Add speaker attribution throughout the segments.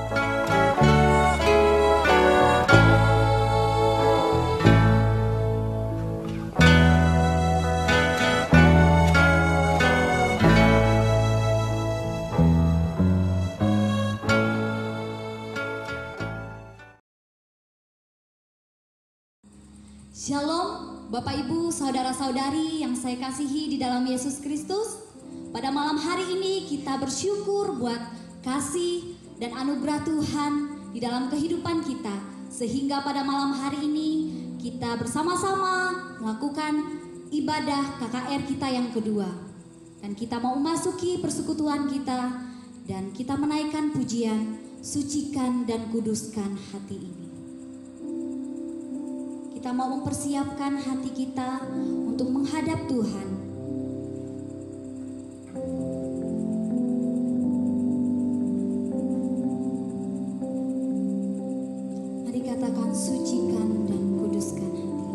Speaker 1: Shalom, Bapak Ibu, Saudara-saudari yang saya kasihi di dalam Yesus Kristus. Pada malam hari ini kita bersyukur buat kasih dan anugerah Tuhan di dalam kehidupan kita. Sehingga pada malam hari ini kita bersama-sama melakukan ibadah KKR kita yang kedua. Dan kita mau memasuki persekutuan kita dan kita menaikkan pujian, sucikan dan kuduskan hati ini. Kita mau mempersiapkan hati kita untuk menghadap Tuhan. Mari katakan sucikan dan kuduskan hati.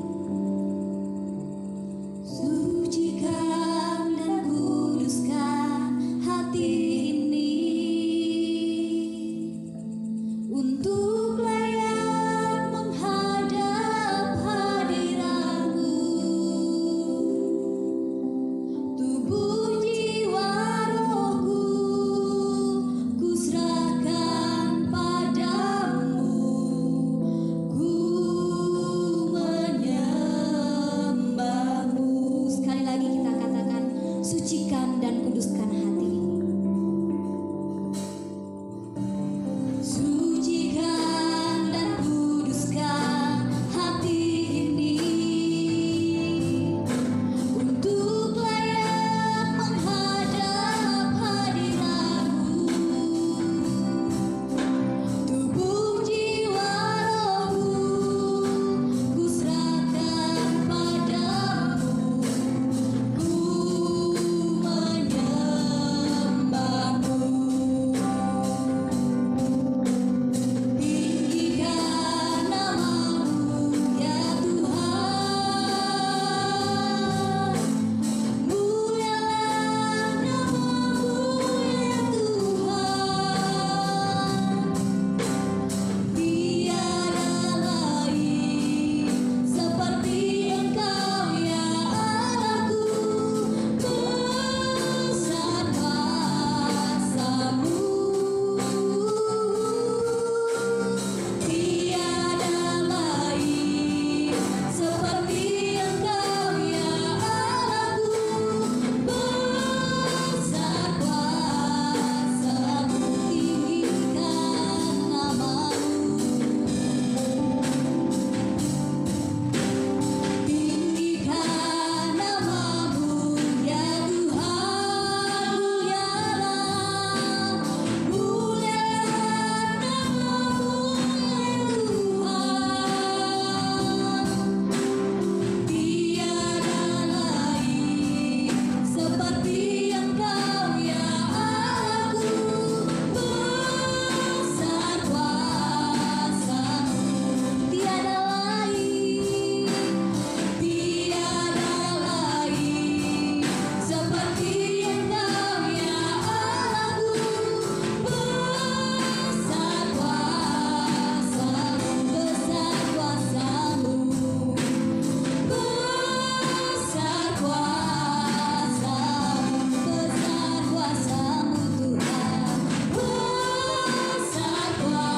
Speaker 1: Sucikan dan kuduskan hati ini untuk layak menghadap hadirat-Mu. Tubuh jiwa rohku ku serahkan padamu, ku menyembah-Mu. Sekali lagi kita katakan sucikan dan kuduskan hati ini. Sucikan dan kuduskan hati ini untuk layak menghadap hadirat-Mu. Tubuh jiwa rohku ku serahkan padamu, ku menyembah-Mu. Tinggikan nama-Mu ya Tuhan, mulialah nama-Mu ya Tuhan. Tiada lain seperti Engkau ya Allahku, besar kuasa-Mu. Tiada lain seperti Engkau ya Allahku, besar kuasa-Mu. Tinggikan nama-Mu, tinggikan nama-Mu ya Tuhan, mulialah nama-Mu ya Tuhan. Tiada lain seperti Engkau ya Allahku, besar kuasa-Mu. Tiada lain seperti Engkau ya Allahku, besar kuasa-Mu, besar kuasa-Mu, besar kuasa-Mu, besar kuasa-Mu Tuhan, besar kuasa-Mu.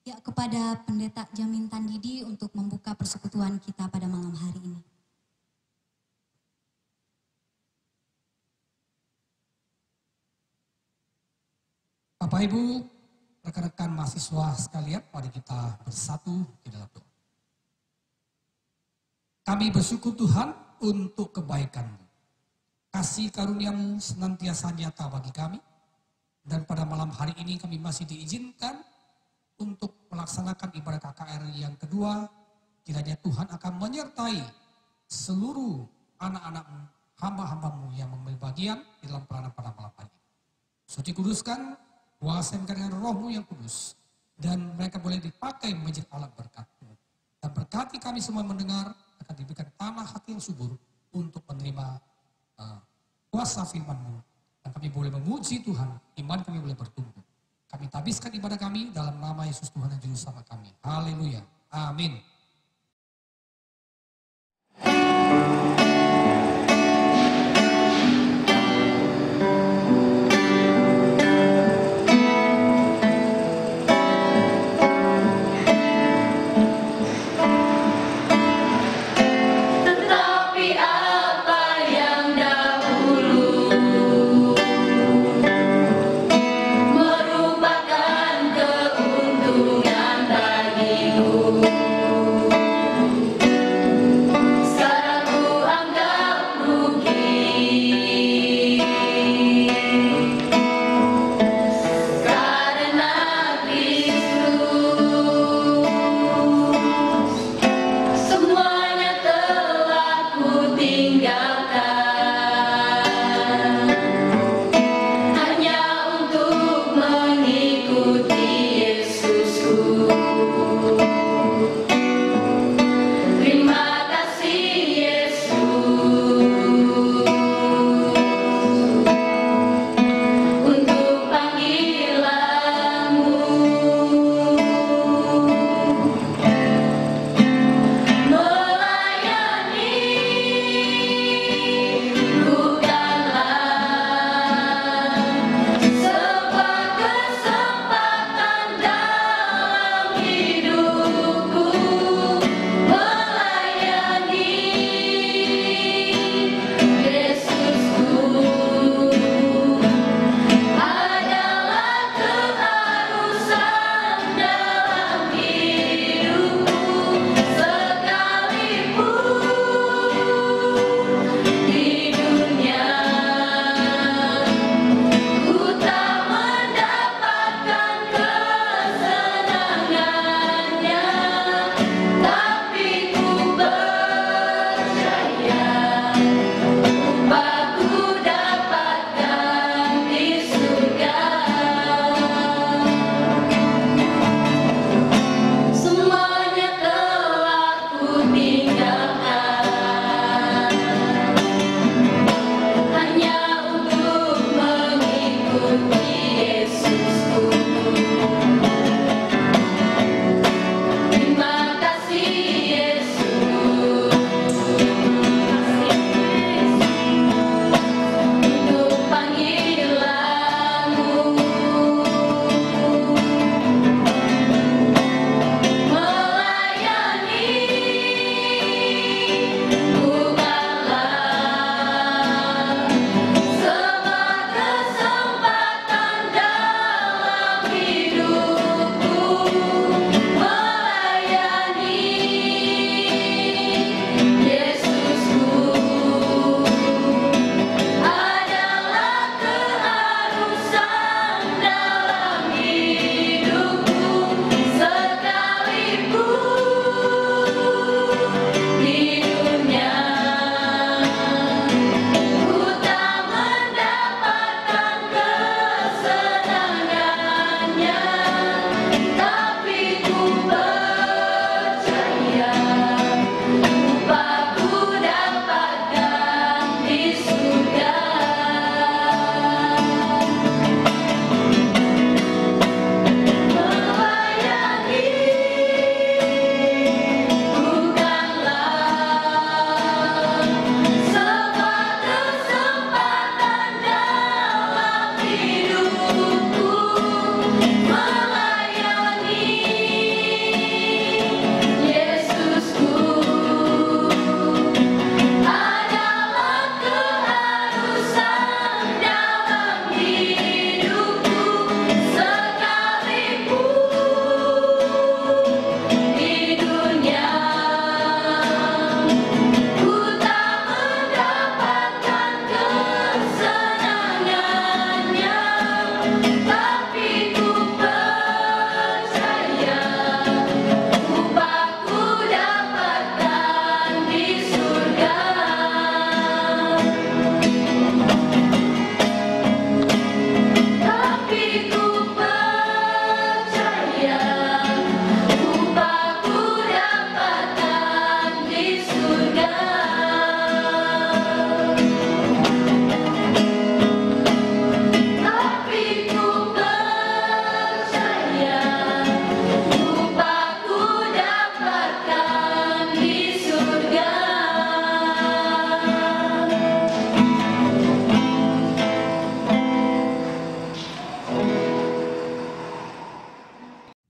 Speaker 1: Ya, kepada Pendeta Jamin Tandidi untuk membuka persekutuan kita pada malam hari ini.
Speaker 2: Bapak Ibu, rekan-rekan mahasiswa sekalian, mari kita bersatu di dalam doa. Kami bersyukur Tuhan untuk kebaikan-Mu. Kasih karunia-Mu senantiasa nyata bagi kami. Dan pada malam hari ini kami masih diizinkan untuk melaksanakan ibadah KKR yang kedua. Kiranya Tuhan akan menyertai seluruh anak-anak-Mu, hamba-hamba-Mu yang mengambil bagian di dalam pelayanan pada malam hari ini. Suci kuduskan, kuasai dengan roh-Mu yang kudus. Dan mereka boleh dipakai menjadi alat berkat-Mu. Dan berkati kami semua mendengar, akan diberikan tanah hati yang subur untuk menerima kuasa firman-Mu. Dan kami boleh memuji Tuhan, iman kami boleh bertumbuh. Kami tabiskan ibadah kami dalam nama Yesus Tuhan dan Juru Selamat kami. Haleluya. Amin.
Speaker 3: Hanya untuk mengikuti Yesus.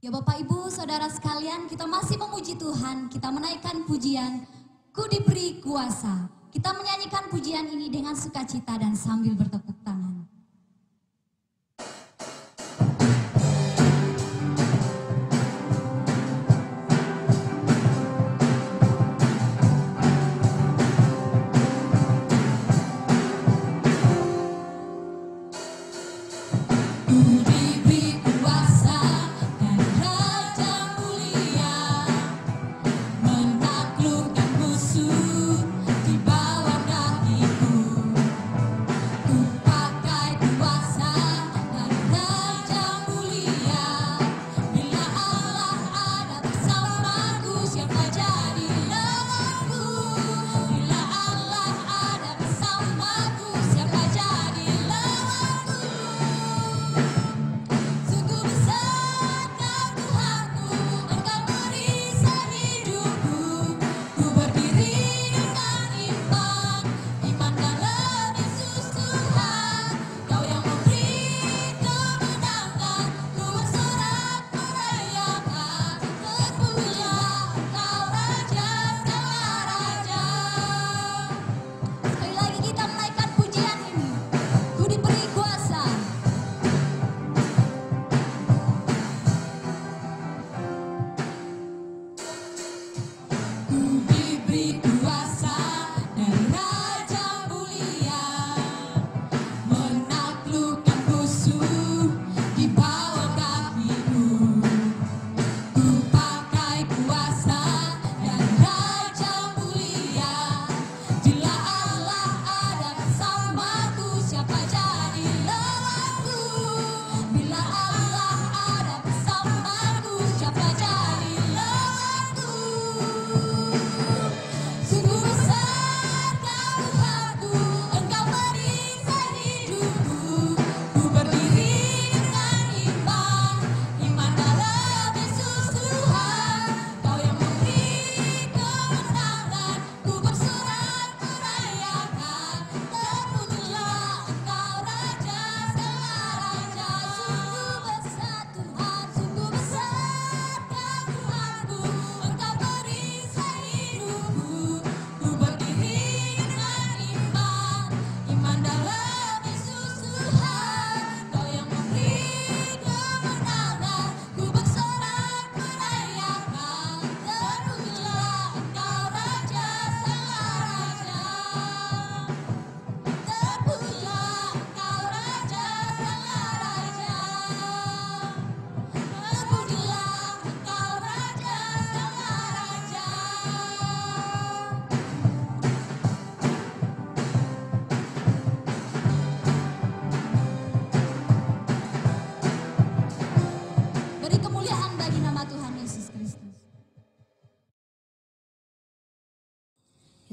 Speaker 1: Ya Bapak Ibu Saudara sekalian, kita masih memuji Tuhan, kita menaikkan pujian Ku diberi kuasa. Kita menyanyikan pujian ini dengan sukacita dan sambil bertepuk tangan.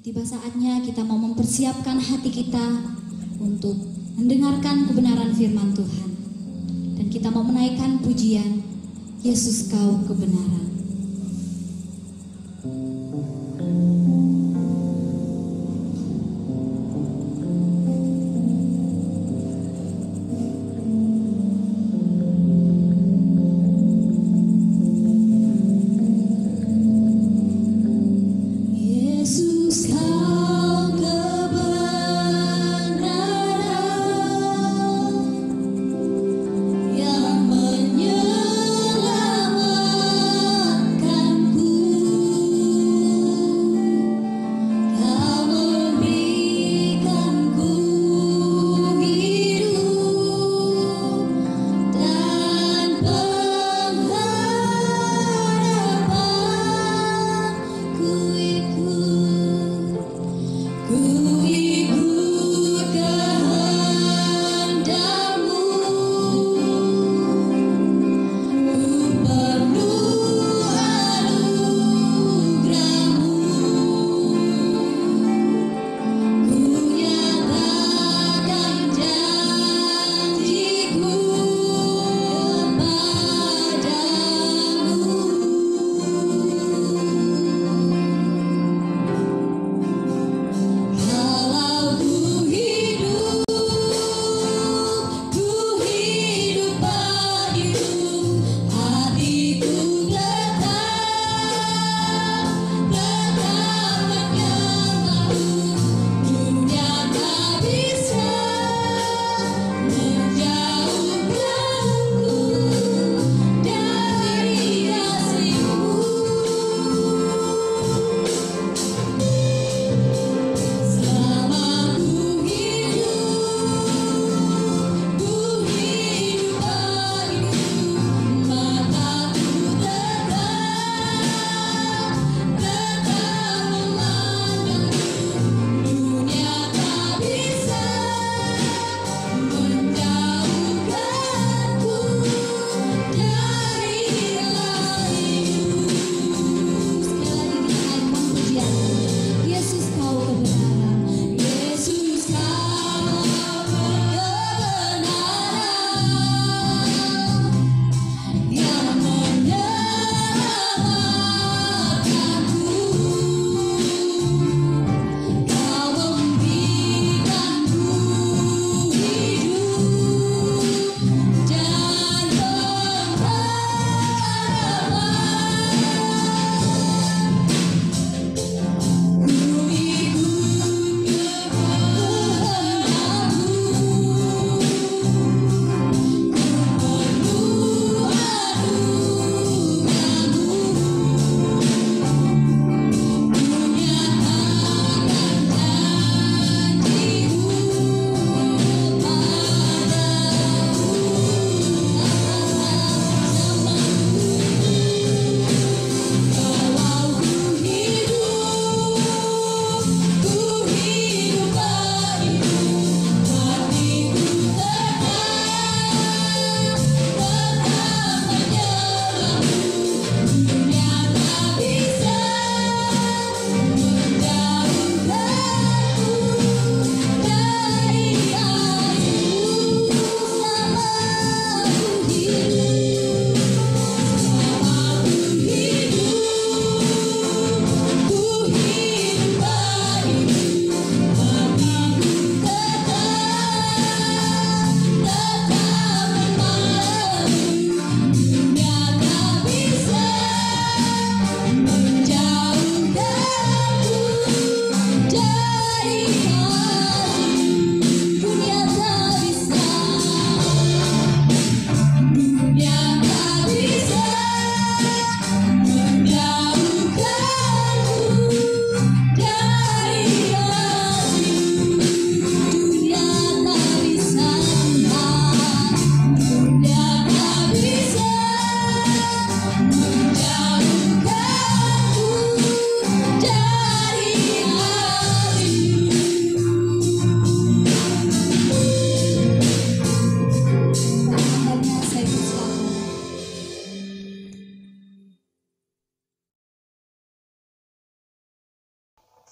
Speaker 1: Tiba saatnya kita mau mempersiapkan hati kita untuk mendengarkan kebenaran firman Tuhan. Dan kita mau menaikkan pujian, Yesus Kau kebenaran.
Speaker 3: Menyelamatkanku.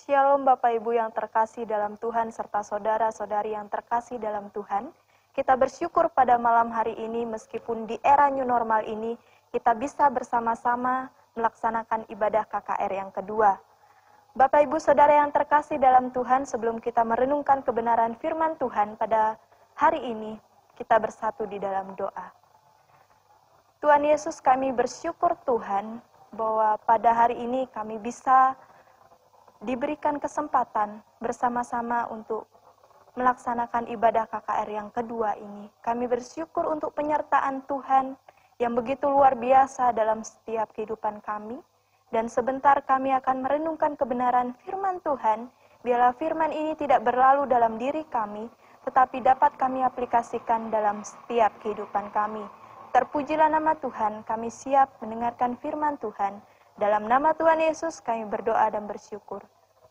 Speaker 3: Shalom Bapak Ibu yang terkasih dalam Tuhan serta saudara-saudari yang terkasih dalam Tuhan. Kita bersyukur pada malam hari ini meskipun di era new normal ini kita bisa bersama-sama melaksanakan ibadah KKR yang kedua. Bapak Ibu Saudara yang terkasih dalam Tuhan, sebelum kita merenungkan kebenaran firman Tuhan pada hari ini, kita bersatu di dalam doa. Tuhan Yesus, kami bersyukur Tuhan bahwa pada hari ini kami bisa diberikan kesempatan bersama-sama untuk melaksanakan ibadah KKR yang kedua ini. Kami bersyukur untuk penyertaan Tuhan yang begitu luar biasa dalam setiap kehidupan kami. Dan sebentar kami akan merenungkan kebenaran firman Tuhan. Biarlah firman ini tidak berlalu dalam diri kami, tetapi dapat kami aplikasikan dalam setiap kehidupan kami. Terpujilah nama Tuhan, kami siap mendengarkan firman Tuhan. Dalam nama Tuhan Yesus kami berdoa dan bersyukur.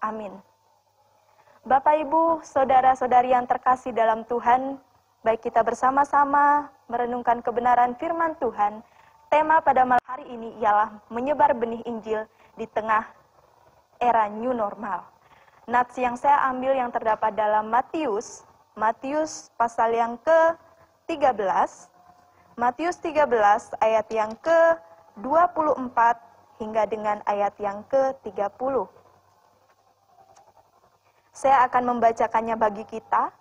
Speaker 3: Amin. Bapak, Ibu, saudara-saudari yang terkasih dalam Tuhan, baik kita bersama-sama merenungkan kebenaran firman Tuhan. Tema pada malam hari ini ialah menyebar benih Injil di tengah era new normal. Nats yang saya ambil yang terdapat dalam Matius pasal yang ke-13, Matius 13 ayat yang ke-24 hingga dengan ayat yang ke-30. Saya akan membacakannya bagi kita.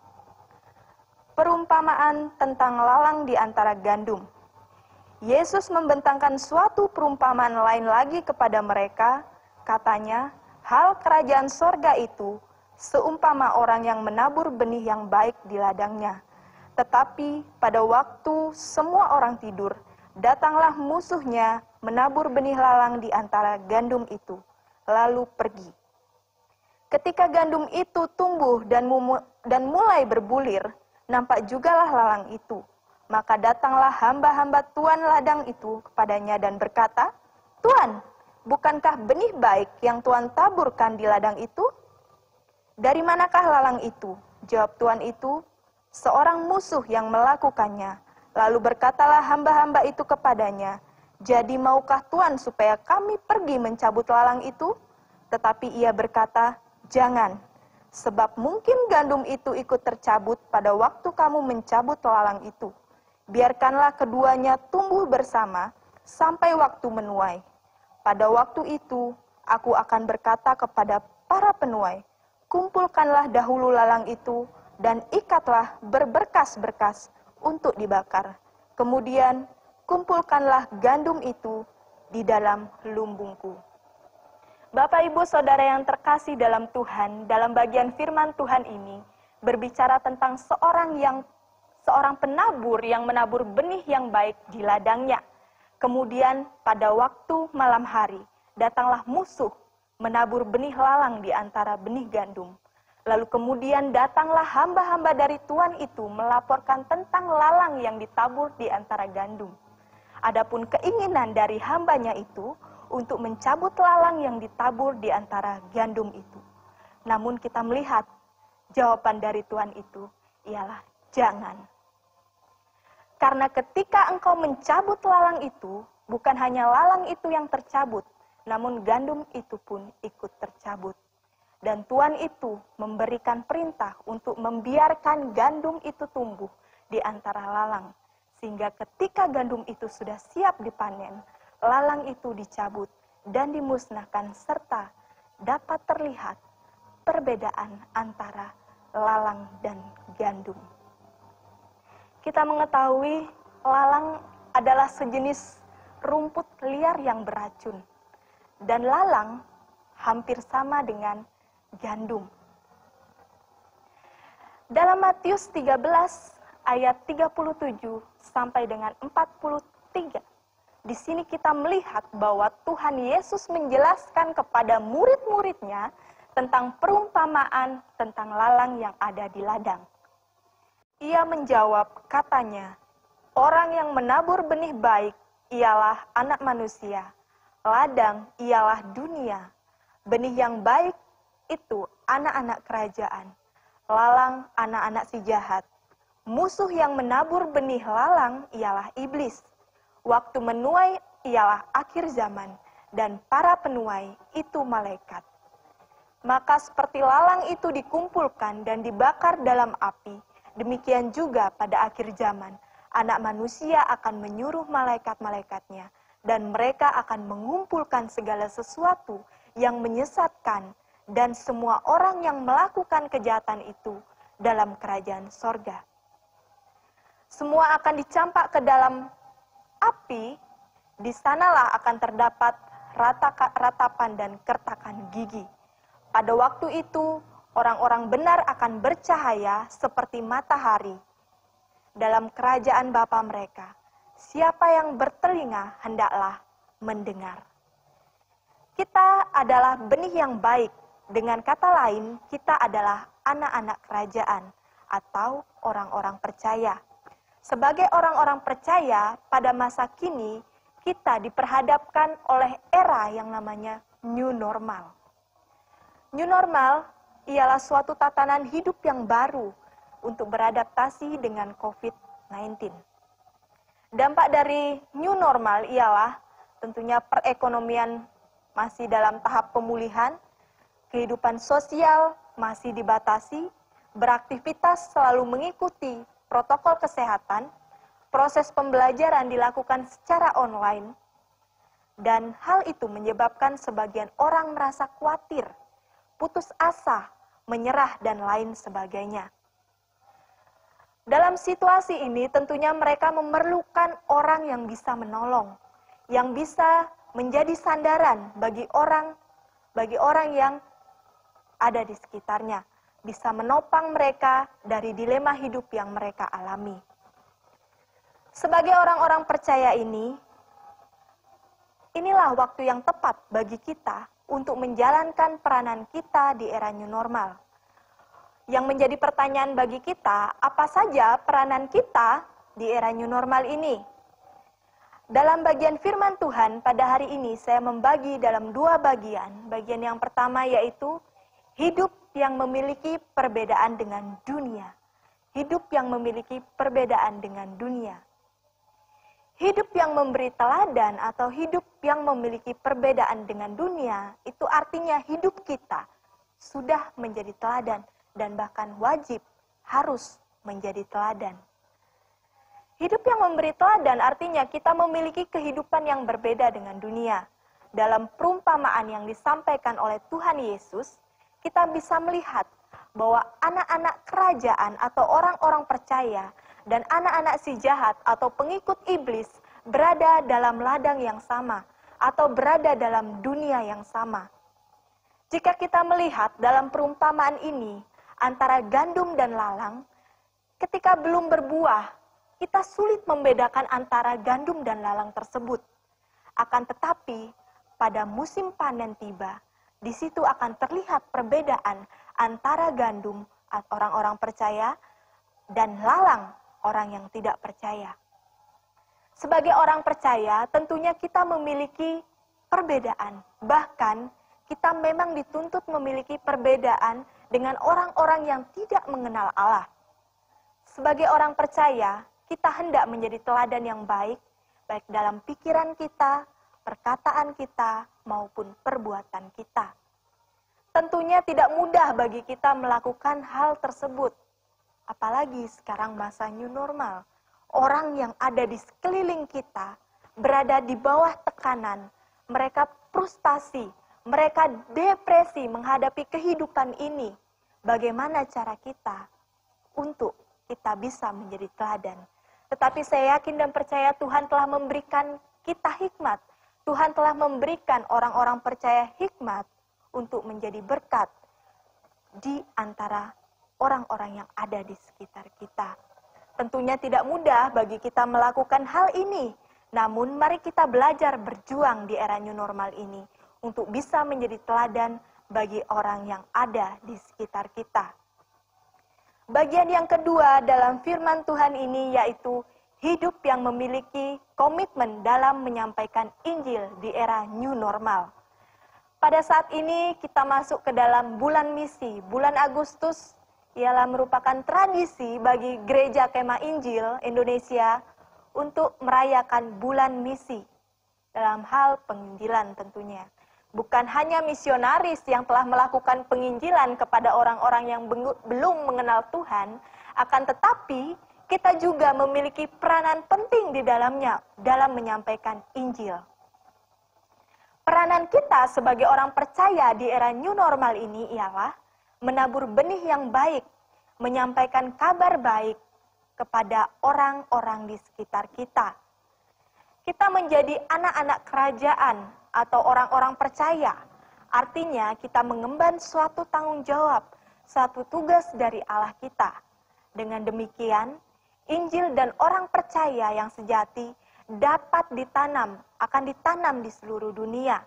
Speaker 3: Perumpamaan tentang lalang di antara gandum. Yesus membentangkan suatu perumpamaan lain lagi kepada mereka. Katanya, hal kerajaan sorga itu seumpama orang yang menabur benih yang baik di ladangnya. Tetapi pada waktu semua orang tidur, datanglah musuhnya menabur benih lalang di antara gandum itu, lalu pergi. Ketika gandum itu tumbuh dan mulai berbulir, nampak jugalah lalang itu. Maka datanglah hamba-hamba tuan ladang itu kepadanya dan berkata, "Tuan, bukankah benih baik yang Tuan taburkan di ladang itu? Dari manakah lalang itu?" Jawab tuan itu, "Seorang musuh yang melakukannya." Lalu berkatalah hamba-hamba itu kepadanya, "Jadi maukah Tuan supaya kami pergi mencabut lalang itu?" Tetapi ia berkata, "Jangan, sebab mungkin gandum itu ikut tercabut pada waktu kamu mencabut lalang itu. Biarkanlah keduanya tumbuh bersama sampai waktu menuai. Pada waktu itu, aku akan berkata kepada para penuai, kumpulkanlah dahulu lalang itu dan ikatlah berberkas-berkas untuk dibakar. Kemudian, kumpulkanlah gandum itu di dalam lumbungku." Bapak, Ibu, Saudara yang terkasih dalam Tuhan, dalam bagian firman Tuhan ini berbicara tentang seorang penabur yang menabur benih yang baik di ladangnya. Kemudian pada waktu malam hari, datanglah musuh menabur benih lalang di antara benih gandum. Lalu kemudian datanglah hamba-hamba dari tuan itu melaporkan tentang lalang yang ditabur di antara gandum. Adapun keinginan dari hambanya itu untuk mencabut lalang yang ditabur di antara gandum itu. Namun kita melihat jawaban dari Tuhan itu ialah jangan. Karena ketika engkau mencabut lalang itu, bukan hanya lalang itu yang tercabut, namun gandum itu pun ikut tercabut. Dan Tuhan itu memberikan perintah untuk membiarkan gandum itu tumbuh di antara lalang. Sehingga ketika gandum itu sudah siap dipanen, lalang itu dicabut dan dimusnahkan serta dapat terlihat perbedaan antara lalang dan gandum. Kita mengetahui lalang adalah sejenis rumput liar yang beracun dan lalang hampir sama dengan gandum. Dalam Matius 13 ayat 37 sampai dengan 43, di sini kita melihat bahwa Tuhan Yesus menjelaskan kepada murid-muridnya tentang perumpamaan tentang lalang yang ada di ladang. Ia menjawab, katanya, orang yang menabur benih baik ialah anak manusia, ladang ialah dunia. Benih yang baik itu anak-anak kerajaan, lalang anak-anak si jahat. Musuh yang menabur benih lalang ialah iblis. Waktu menuai ialah akhir zaman, dan para penuai itu malaikat. maka seperti lalang itu dikumpulkan dan dibakar dalam api, demikian juga pada akhir zaman, Anak Manusia akan menyuruh malaikat-malaikatnya, dan mereka akan mengumpulkan segala sesuatu yang menyesatkan dan semua orang yang melakukan kejahatan itu dalam kerajaan sorga. Semua akan dicampak ke dalam api, di sanalah akan terdapat ratapan dan kertakan gigi. Pada waktu itu, orang-orang benar akan bercahaya seperti matahari dalam kerajaan Bapa mereka. Siapa yang bertelinga, hendaklah mendengar. Kita adalah benih yang baik. Dengan kata lain, kita adalah anak-anak kerajaan atau orang-orang percaya. Sebagai orang-orang percaya, pada masa kini, kita diperhadapkan oleh era yang namanya new normal. New normal ialah suatu tatanan hidup yang baru untuk beradaptasi dengan COVID-19. Dampak dari new normal ialah tentunya perekonomian masih dalam tahap pemulihan, kehidupan sosial masih dibatasi, beraktivitas selalu mengikuti protokol kesehatan, proses pembelajaran dilakukan secara online, dan hal itu menyebabkan sebagian orang merasa khawatir, putus asa, menyerah, dan lain sebagainya. Dalam situasi ini tentunya mereka memerlukan orang yang bisa menolong, yang bisa menjadi sandaran bagi orang yang ada di sekitarnya, bisa menopang mereka dari dilema hidup yang mereka alami. Sebagai orang-orang percaya ini, inilah waktu yang tepat bagi kita untuk menjalankan peranan kita di era new normal. Yang menjadi pertanyaan bagi kita, apa saja peranan kita di era new normal ini? Dalam bagian firman Tuhan pada hari ini saya membagi dalam 2 bagian. Bagian yang pertama yaitu hidup yang memiliki perbedaan dengan dunia. Hidup yang memiliki perbedaan dengan dunia. Hidup yang memberi teladan atau hidup yang memiliki perbedaan dengan dunia, itu artinya hidup kita sudah menjadi teladan dan bahkan wajib harus menjadi teladan. Hidup yang memberi teladan artinya kita memiliki kehidupan yang berbeda dengan dunia. Dalam perumpamaan yang disampaikan oleh Tuhan Yesus, kita bisa melihat bahwa anak-anak kerajaan atau orang-orang percaya dan anak-anak si jahat atau pengikut iblis berada dalam ladang yang sama atau berada dalam dunia yang sama. Jika kita melihat dalam perumpamaan ini antara gandum dan lalang, ketika belum berbuah, kita sulit membedakan antara gandum dan lalang tersebut. Akan tetapi, pada musim panen tiba, di situ akan terlihat perbedaan antara gandum orang-orang percaya dan lalang orang yang tidak percaya. Sebagai orang percaya, tentunya kita memiliki perbedaan. Bahkan, kita memang dituntut memiliki perbedaan dengan orang-orang yang tidak mengenal Allah. Sebagai orang percaya, kita hendak menjadi teladan yang baik dalam pikiran kita, perkataan kita, maupun perbuatan kita. Tentunya tidak mudah bagi kita melakukan hal tersebut. Apalagi sekarang masa new normal. Orang yang ada di sekeliling kita berada di bawah tekanan. Mereka frustasi, mereka depresi menghadapi kehidupan ini. Bagaimana cara kita untuk kita bisa menjadi teladan? Tetapi saya yakin dan percaya Tuhan telah memberikan kita hikmat. Tuhan telah memberikan orang-orang percaya hikmat untuk menjadi berkat di antara orang-orang yang ada di sekitar kita. Tentunya tidak mudah bagi kita melakukan hal ini. Namun mari kita belajar berjuang di era new normal ini untuk bisa menjadi teladan bagi orang yang ada di sekitar kita. Bagian yang kedua dalam firman Tuhan ini yaitu hidup yang memiliki komitmen dalam menyampaikan Injil di era new normal. Pada saat ini kita masuk ke dalam bulan misi. Bulan Agustus ialah merupakan tradisi bagi Gereja Kemah Injil Indonesia untuk merayakan bulan misi dalam hal penginjilan tentunya. Bukan hanya misionaris yang telah melakukan penginjilan kepada orang-orang yang belum mengenal Tuhan, akan tetapi kita juga memiliki peranan penting di dalamnya dalam menyampaikan Injil. Peranan kita sebagai orang percaya di era new normal ini ialah menabur benih yang baik, menyampaikan kabar baik kepada orang-orang di sekitar kita. Kita menjadi anak-anak kerajaan atau orang-orang percaya. Artinya kita mengemban suatu tanggung jawab, suatu tugas dari Allah kita. Dengan demikian, Injil dan orang percaya yang sejati dapat akan ditanam di seluruh dunia.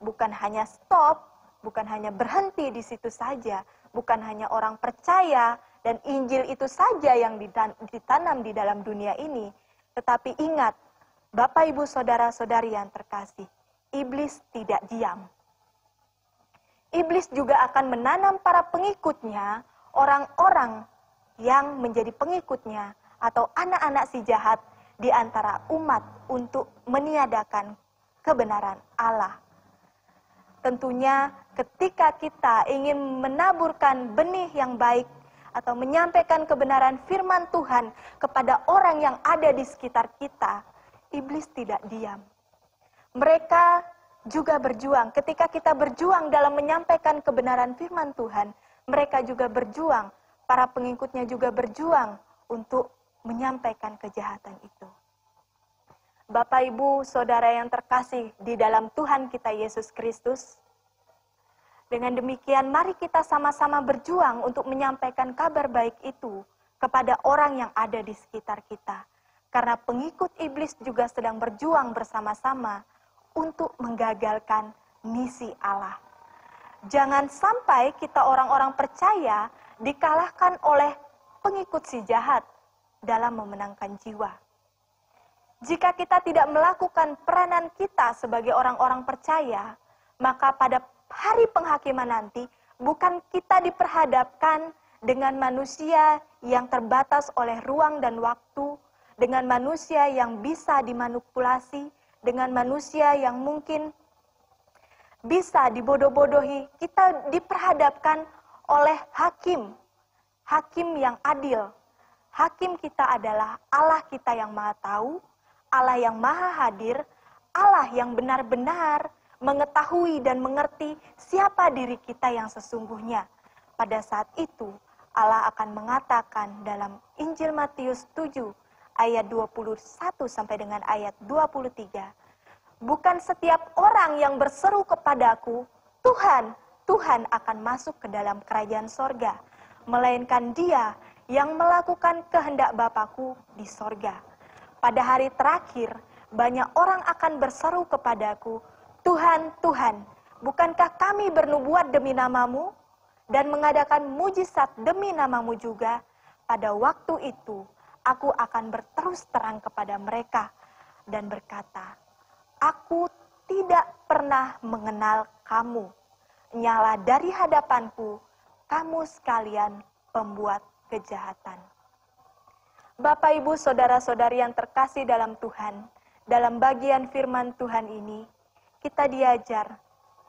Speaker 3: Bukan hanya stop, bukan hanya berhenti di situ saja, bukan hanya orang percaya dan Injil itu saja yang ditanam di dalam dunia ini. Tetapi ingat, Bapak, Ibu, Saudara-saudari yang terkasih, iblis tidak diam. Iblis juga akan menanam para pengikutnya, orang-orang yang menjadi pengikutnya atau anak-anak si jahat di antara umat untuk meniadakan kebenaran Allah. Tentunya ketika kita ingin menaburkan benih yang baik atau menyampaikan kebenaran firman Tuhan kepada orang yang ada di sekitar kita, iblis tidak diam. Mereka juga berjuang. Ketika kita berjuang dalam menyampaikan kebenaran firman Tuhan, mereka juga berjuang, para pengikutnya juga berjuang untuk menyampaikan kejahatan itu. Bapak, Ibu, Saudara yang terkasih di dalam Tuhan kita Yesus Kristus, dengan demikian mari kita sama-sama berjuang untuk menyampaikan kabar baik itu kepada orang yang ada di sekitar kita. Karena pengikut iblis juga sedang berjuang bersama-sama untuk menggagalkan misi Allah. Jangan sampai kita orang-orang percaya dikalahkan oleh pengikut si jahat dalam memenangkan jiwa. Jika kita tidak melakukan peranan kita sebagai orang-orang percaya, maka pada hari penghakiman nanti bukan kita diperhadapkan dengan manusia yang terbatas oleh ruang dan waktu, dengan manusia yang bisa dimanipulasi, dengan manusia yang mungkin bisa dibodoh-bodohi. Kita diperhadapkan oleh hakim yang adil. Hakim kita adalah Allah kita yang maha tahu, Allah yang maha hadir, Allah yang benar-benar mengetahui dan mengerti siapa diri kita yang sesungguhnya. Pada saat itu, Allah akan mengatakan dalam Injil Matius 7, ayat 21 sampai dengan ayat 23, bukan setiap orang yang berseru kepadaku, Tuhan, Tuhan akan masuk ke dalam kerajaan sorga, melainkan dia yang melakukan kehendak Bapakku di sorga. Pada hari terakhir, banyak orang akan berseru kepadaku, Tuhan, Tuhan, bukankah kami bernubuat demi namamu dan mengadakan mujizat demi namamu juga? Pada waktu itu, aku akan berterus terang kepada mereka dan berkata, aku tidak pernah mengenal kamu. Nyala dari hadapanku, kamu sekalian pembuat kejahatan. Bapak, Ibu, Saudara-saudari yang terkasih dalam Tuhan, dalam bagian firman Tuhan ini, kita diajar,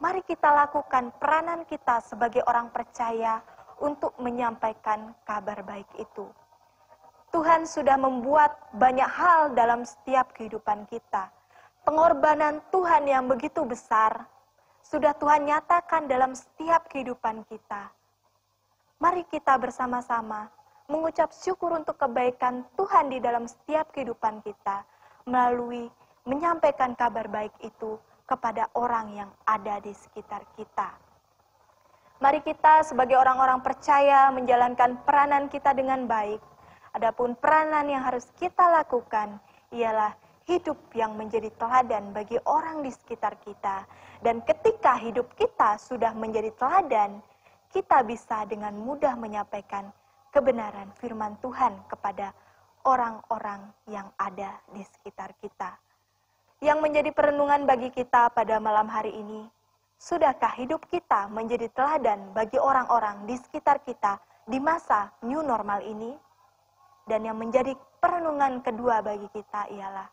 Speaker 3: mari kita lakukan peranan kita sebagai orang percaya untuk menyampaikan kabar baik itu. Tuhan sudah membuat banyak hal dalam setiap kehidupan kita. Pengorbanan Tuhan yang begitu besar, sudah Tuhan nyatakan dalam setiap kehidupan kita. Mari kita bersama-sama mengucap syukur untuk kebaikan Tuhan di dalam setiap kehidupan kita, melalui menyampaikan kabar baik itu kepada orang yang ada di sekitar kita. Mari kita sebagai orang-orang percaya menjalankan peranan kita dengan baik. Adapun peranan yang harus kita lakukan ialah hidup yang menjadi teladan bagi orang di sekitar kita. Dan ketika hidup kita sudah menjadi teladan, kita bisa dengan mudah menyampaikan kebenaran firman Tuhan kepada orang-orang yang ada di sekitar kita. Yang menjadi perenungan bagi kita pada malam hari ini, sudahkah hidup kita menjadi teladan bagi orang-orang di sekitar kita di masa new normal ini? Dan yang menjadi perenungan kedua bagi kita ialah,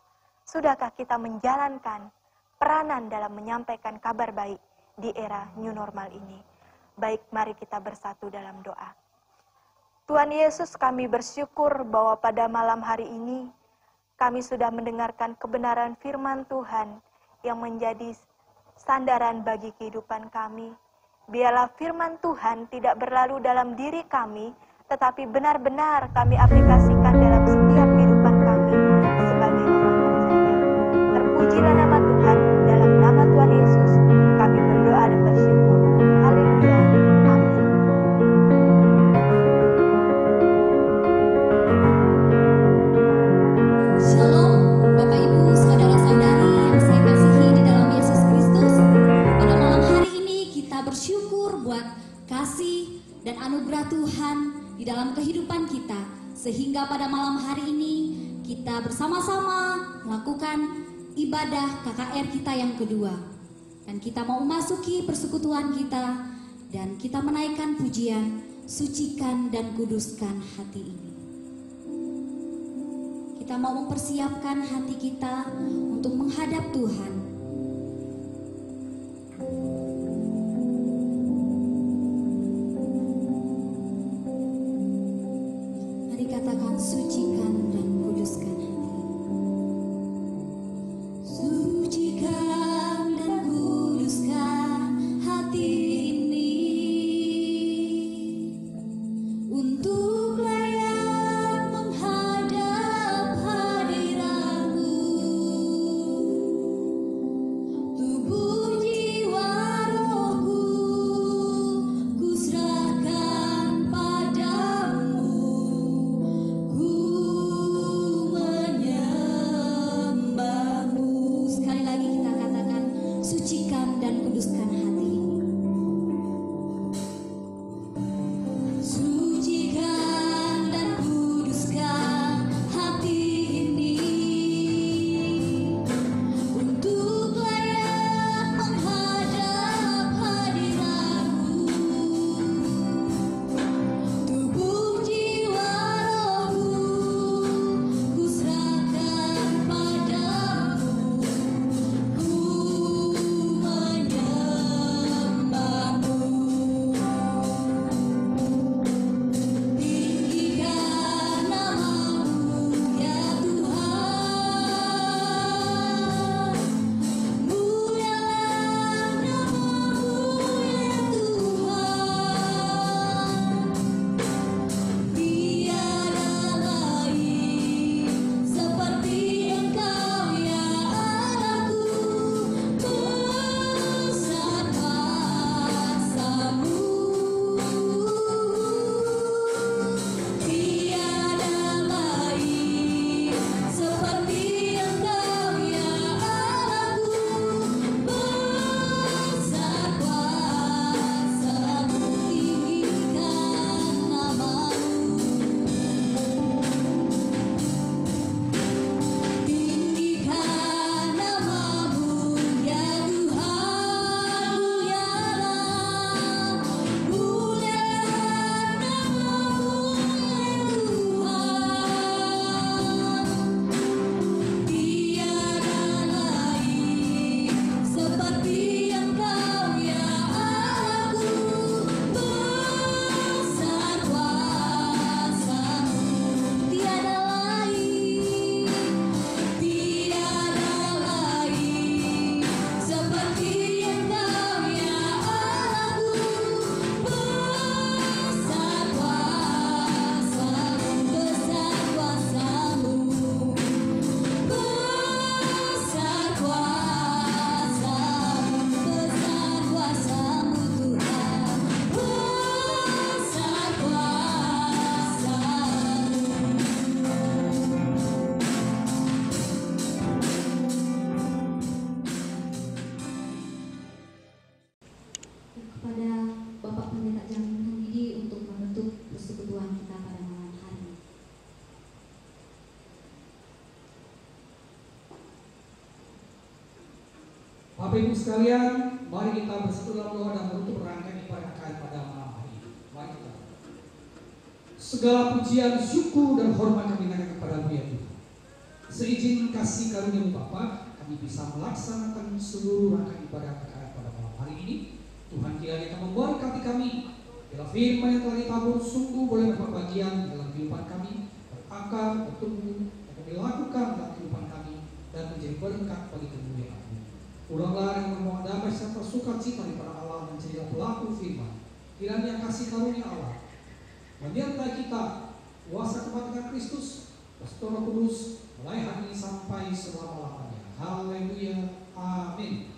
Speaker 3: sudahkah kita menjalankan peranan dalam menyampaikan kabar baik di era new normal ini. Baik, mari kita bersatu dalam doa. Tuhan Yesus, kami bersyukur bahwa pada malam hari ini kami sudah mendengarkan kebenaran firman Tuhan yang menjadi sandaran bagi kehidupan kami. Biarlah firman Tuhan tidak berlalu dalam diri kami, tetapi benar-benar kami aplikasikan dalam setiap kehidupan kami sebagai orang percaya. Terpujilah nama Tuhan, dalam nama Tuhan Yesus kami berdoa dan bersyukur. Haleluya. Amin.
Speaker 1: Shalom, Bapak Ibu, saudara-saudari yang saya kasihi di dalam Yesus Kristus. Pada malam hari ini kita bersyukur buat kasih dan anugerah Tuhan di dalam kehidupan kita, sehingga pada malam hari ini kita bersama-sama melakukan ibadah KKR kita yang kedua. Dan kita mau memasuki persekutuan kita dan kita menaikkan pujian, sucikan dan kuduskan hati ini. Kita mau mempersiapkan hati kita untuk menghadap Tuhan. Mari katakan sucikan dan kuduskan hati. Sucikan dan kuduskan hati ini untuk layak menghadap hadirat-Mu. Tubuh jiwa rohku ku serahkan padamu. Ku menyembah-Mu. Sekali lagi kita katakan sucikan dan kuduskan hati ini. Sucikan dan kuduskan hati ini untuk layak menghadap hadirat-Mu. Tubuh jiwa rohku ku serahkan padamu. Ku menyembah-Mu. Tinggikan nama-Mu ya Tuhan. Mulialah nama-Mu ya Tuhan. Tiada lain seperti Engkau ya Allahku. Besar kuasa-Mu. Tiada lain seperti Engkau ya Allahku. Besar kuasa-Mu. Tinggikan nama-Mu. Tinggikan nama-Mu ya Tuhan. Mulialah nama-Mu ya Tuhan. Tiada lain seperti Engkau ya Allahku. Besar kuasa-Mu. Tiada lain seperti Engkau ya Allahku. Besar kuasa-Mu. Besar kuasa-Mu. Besar kuasa-Mu. Besar kuasa-Mu Tuhan. Besar kuasa-Mu. Kepada Bapak Pendeta Jamin Hamidi untuk menutup persekutuan kita pada malam hari ini.
Speaker 2: Bapak Ibu sekalian, mari kita bersatu dalam doa dan menutup rangkaian ibadah KKR pada malam hari ini. Mari kita. Segala pujian, syukur dan hormat kami naikkan kepada-Mu ya Tuhan. Seizin kasih karunia-Mu Bapa, kami bisa melaksanakan seluruh rangkaian ibadah pada malam hari ini. Tuhan kiranya akan memberkati kami. Bila firman yang telah ditabur sungguh boleh berbagian dalam kehidupan kami, berakar, bertumbuh, dan dilakukan dalam kehidupan kami, dan menjadi berkat bagi kemuliaan-Mu. Ulanglah yang memohon damai serta sukacita daripada Allah dan jadilah pelaku firman. Kiranya kasih karunia Allah menyertai kita, kuasa kebangkitan Kristus, Roh Kudus, mulai hari ini sampai selama-lamanya. Haleluya. Amin.